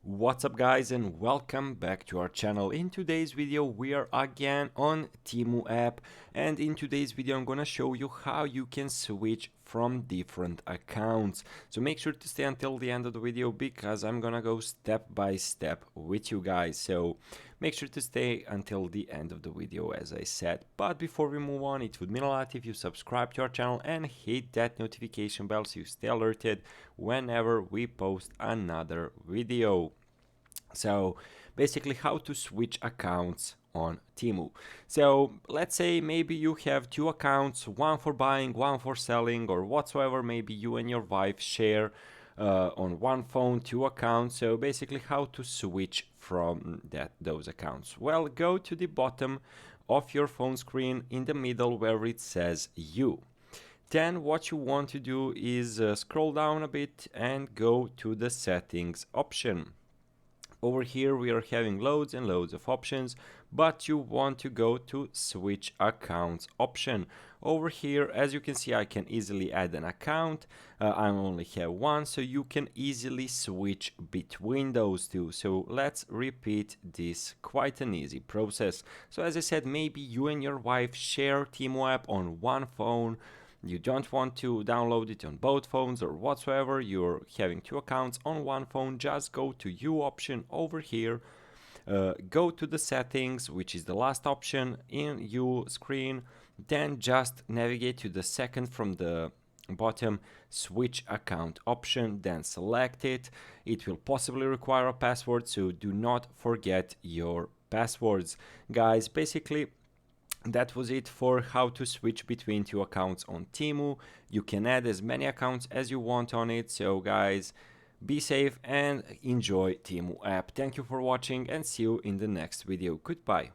What's up guys, and welcome back to our channel. In today's video we are again on Temu app, and in today's video I'm gonna show you how you can switch from different accounts. So make sure to stay until the end of the video because I'm gonna go step by step with you guys. So make sure to stay until the end of the video, as I said. But before we move on, it would mean a lot if you subscribe to our channel and hit that notification bell so you stay alerted whenever we post another video. So basically how to switch accounts on Temu. So let's say maybe you have two accounts, one for buying, one for selling, or whatsoever. Maybe you and your wife share on one phone two accounts. So basically how to switch from those accounts. Well, go to the bottom of your phone screen in the middle where it says you. Then what you want to do is scroll down a bit and go to the settings option. Over here we are having loads and loads of options, but you want to go to switch accounts option. Over here, as you can see, I can easily add an account. I only have one, so you can easily switch between those two. So let's repeat this, quite an easy process. So as I said, maybe you and your wife share Temu app on one phone. You don't want to download it on both phones or whatsoever, you're having two accounts on one phone. Just go to you option over here, go to the settings, which is the last option in you screen, then just navigate to the second from the bottom switch account option, then select it. It will possibly require a password, so do not forget your passwords. Guys, basically that was it for how to switch between two accounts on Temu. You can add as many accounts as you want on it. So guys, be safe and enjoy Temu app. Thank you for watching and see you in the next video. Goodbye.